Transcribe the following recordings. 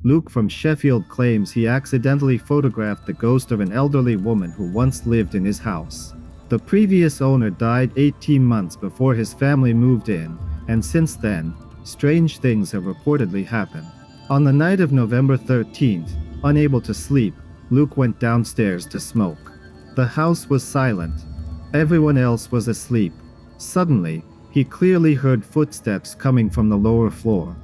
Luke from Sheffield claims he accidentally photographed the ghost of an elderly woman who once lived in his house. The previous owner died 18 months before his family moved in, and since then, strange things have reportedly happened. On the night of November 13th, unable to sleep, Luke went downstairs to smoke. The house was silent. Everyone else was asleep. Suddenly, he clearly heard footsteps coming from the lower floor.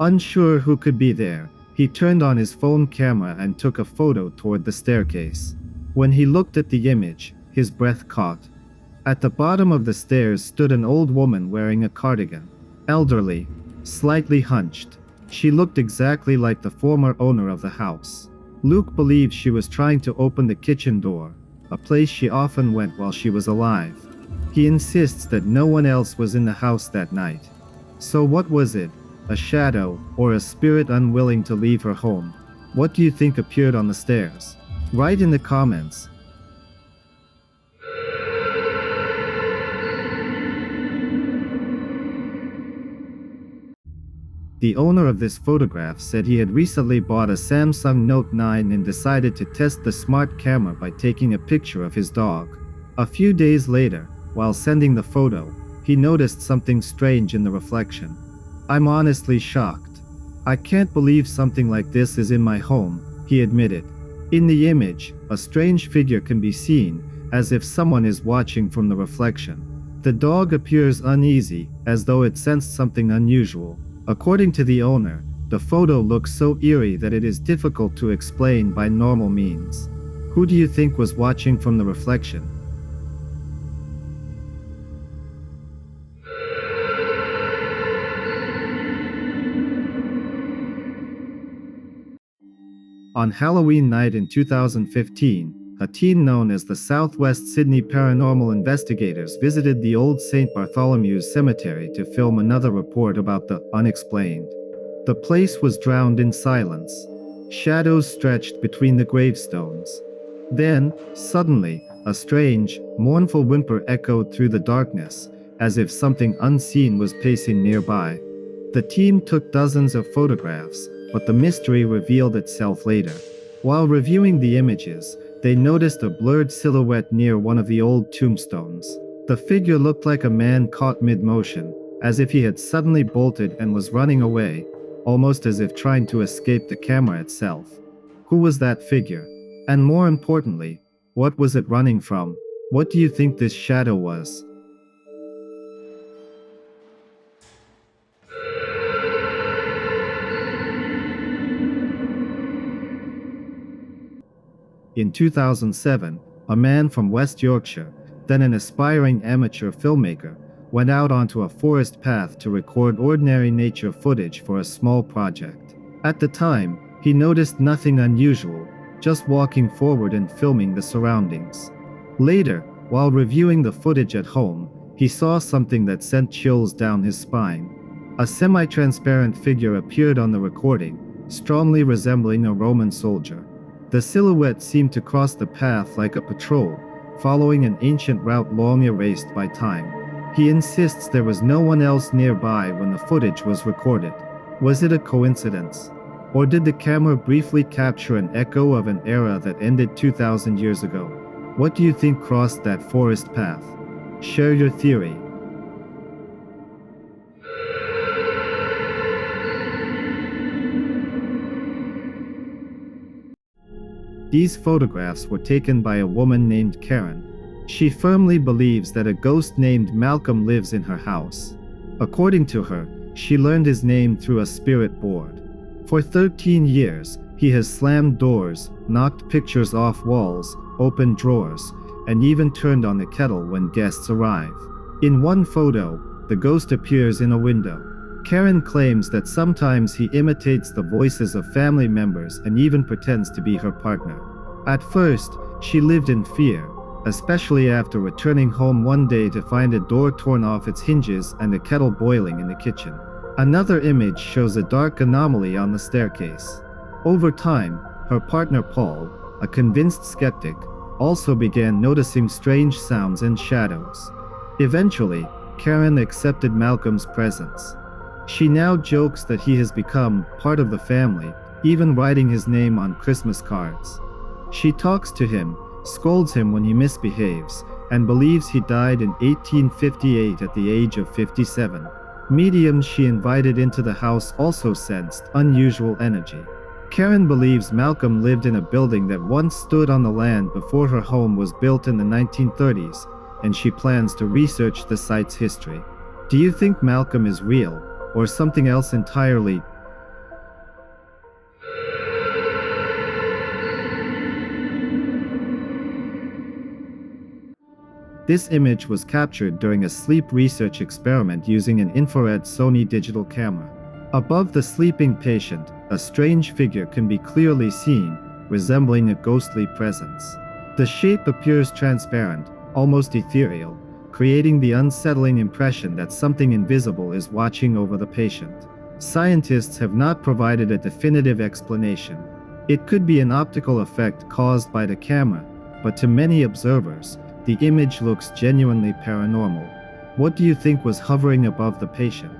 Unsure who could be there, he turned on his phone camera and took a photo toward the staircase. When he looked at the image, his breath caught. At the bottom of the stairs stood an old woman wearing a cardigan. Elderly, slightly hunched. She looked exactly like the former owner of the house. Luke believes she was trying to open the kitchen door, a place she often went while she was alive. He insists that no one else was in the house that night. So what was it? A shadow, or a spirit unwilling to leave her home? What do you think appeared on the stairs? Write in the comments. The owner of this photograph said he had recently bought a Samsung Note 9 and decided to test the smart camera by taking a picture of his dog. A few days later, while sending the photo, he noticed something strange in the reflection. "I'm honestly shocked. I can't believe something like this is in my home," he admitted. In the image, a strange figure can be seen, as if someone is watching from the reflection. The dog appears uneasy, as though it sensed something unusual. According to the owner, the photo looks so eerie that it is difficult to explain by normal means. Who do you think was watching from the reflection? On Halloween night in 2015, a teen known as the Southwest Sydney Paranormal Investigators visited the old St. Bartholomew's Cemetery to film another report about the unexplained. The place was drowned in silence. Shadows stretched between the gravestones. Then, suddenly, a strange, mournful whimper echoed through the darkness, as if something unseen was pacing nearby. The team took dozens of photographs, but the mystery revealed itself later. While reviewing the images, they noticed a blurred silhouette near one of the old tombstones. The figure looked like a man caught mid-motion, as if he had suddenly bolted and was running away, almost as if trying to escape the camera itself. Who was that figure? And more importantly, what was it running from? What do you think this shadow was? In 2007, a man from West Yorkshire, then an aspiring amateur filmmaker, went out onto a forest path to record ordinary nature footage for a small project. At the time, he noticed nothing unusual, just walking forward and filming the surroundings. Later, while reviewing the footage at home, he saw something that sent chills down his spine. A semi-transparent figure appeared on the recording, strongly resembling a Roman soldier. The silhouette seemed to cross the path like a patrol, following an ancient route long erased by time. He insists there was no one else nearby when the footage was recorded. Was it a coincidence? Or did the camera briefly capture an echo of an era that ended 2,000 years ago? What do you think crossed that forest path? Share your theory. These photographs were taken by a woman named Karen. She firmly believes that a ghost named Malcolm lives in her house. According to her, she learned his name through a spirit board. For 13 years, he has slammed doors, knocked pictures off walls, opened drawers, and even turned on the kettle when guests arrive. In one photo, the ghost appears in a window. Karen claims that sometimes he imitates the voices of family members and even pretends to be her partner. At first, she lived in fear, especially after returning home one day to find a door torn off its hinges and a kettle boiling in the kitchen. Another image shows a dark anomaly on the staircase. Over time, her partner Paul, a convinced skeptic, also began noticing strange sounds and shadows. Eventually, Karen accepted Malcolm's presence. She now jokes that he has become part of the family, even writing his name on Christmas cards. She talks to him, scolds him when he misbehaves, and believes he died in 1858 at the age of 57. Mediums she invited into the house also sensed unusual energy. Karen believes Malcolm lived in a building that once stood on the land before her home was built in the 1930s, and she plans to research the site's history. Do you think Malcolm is real, or something else entirely? This image was captured during a sleep research experiment using an infrared Sony digital camera. Above the sleeping patient, a strange figure can be clearly seen, resembling a ghostly presence. The shape appears transparent, almost ethereal, creating the unsettling impression that something invisible is watching over the patient. Scientists have not provided a definitive explanation. It could be an optical effect caused by the camera, but to many observers, the image looks genuinely paranormal. What do you think was hovering above the patient?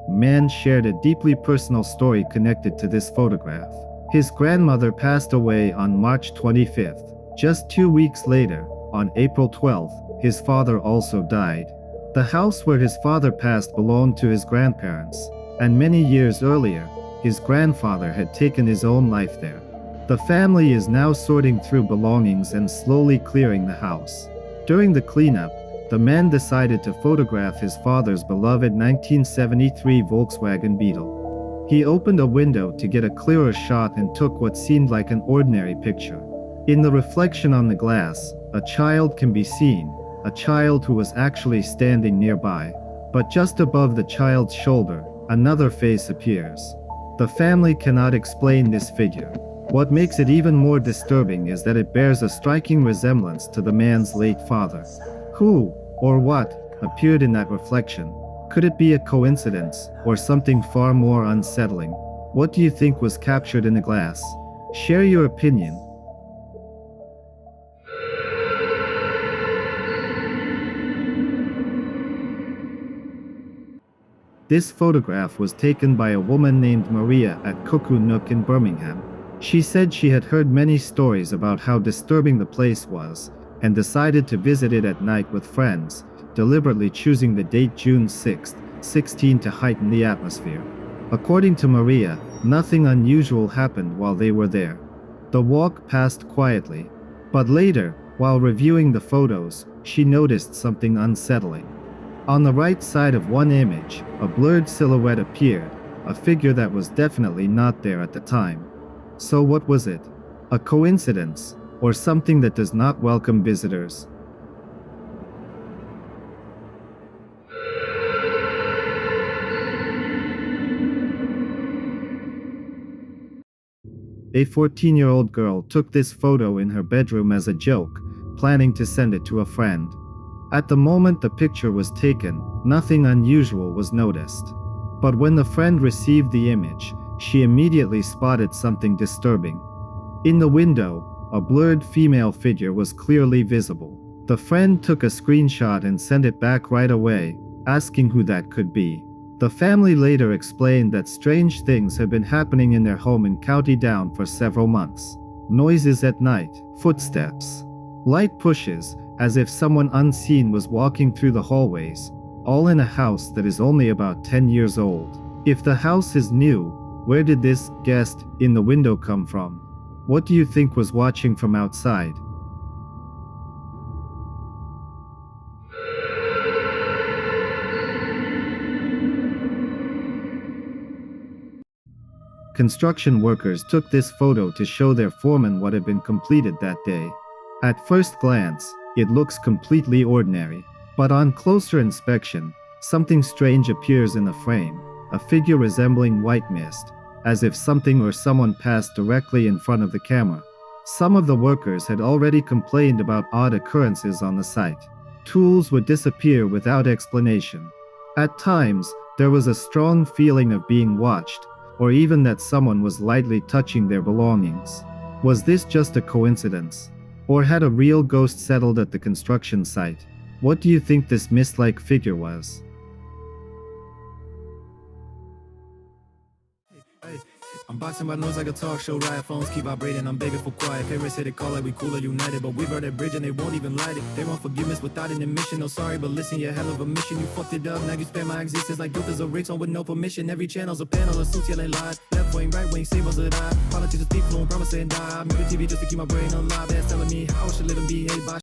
Man shared a deeply personal story connected to this photograph. His grandmother passed away on March 25th. Just 2 weeks later, on April 12th, his father also died. The house where his father passed belonged to his grandparents, and many years earlier, his grandfather had taken his own life there. The family is now sorting through belongings and slowly clearing the house. During the cleanup, the man decided to photograph his father's beloved 1973 Volkswagen Beetle. He opened a window to get a clearer shot and took what seemed like an ordinary picture. In the reflection on the glass, a child can be seen, a child who was actually standing nearby. But just above the child's shoulder, another face appears. The family cannot explain this figure. What makes it even more disturbing is that it bears a striking resemblance to the man's late father. Who, or what, appeared in that reflection? Could it be a coincidence, or something far more unsettling? What do you think was captured in the glass? Share your opinion. This photograph was taken by a woman named Maria at Cuckoo Nook in Birmingham. She said she had heard many stories about how disturbing the place was, and decided to visit it at night with friends, deliberately choosing the date June 6, 16 to heighten the atmosphere. According to Maria, nothing unusual happened while they were there. The walk passed quietly, but later, while reviewing the photos, she noticed something unsettling. On the right side of one image, a blurred silhouette appeared, a figure that was definitely not there at the time. So what was it? A coincidence, or something that does not welcome visitors? A 14-year-old girl took this photo in her bedroom as a joke, planning to send it to a friend. At the moment the picture was taken, nothing unusual was noticed. But when the friend received the image, she immediately spotted something disturbing. In the window, a blurred female figure was clearly visible. The friend took a screenshot and sent it back right away, asking who that could be. The family later explained that strange things had been happening in their home in County Down for several months. Noises at night, footsteps, light pushes, as if someone unseen was walking through the hallways, all in a house that is only about 10 years old. If the house is new, where did this guest in the window come from? What do you think was watching from outside? Construction workers took this photo to show their foreman what had been completed that day. At first glance, it looks completely ordinary. But on closer inspection, something strange appears in the frame, a figure resembling white mist, as if something or someone passed directly in front of the camera. Some of the workers had already complained about odd occurrences on the site. Tools would disappear without explanation. At times, there was a strong feeling of being watched, or even that someone was lightly touching their belongings. Was this just a coincidence? Or had a real ghost settled at the construction site? What do you think this mist-like figure was? I'm boxing my nose like a talk show, riot phones keep vibrating, I'm begging for quiet. Parents hit a call like we cooler united, but we burn that bridge and they won't even light it. They want forgiveness without an admission, no sorry, but listen, you're hell of a mission. You fucked it up, now you spend my existence like dope as a rich on with no permission. Every channel's a panel of suits yelling lies. Left wing, right wing, same as a die. Politics just speak fluent, promise and die. Mute the TV just to keep my brain alive. That's telling me how I should live and behave.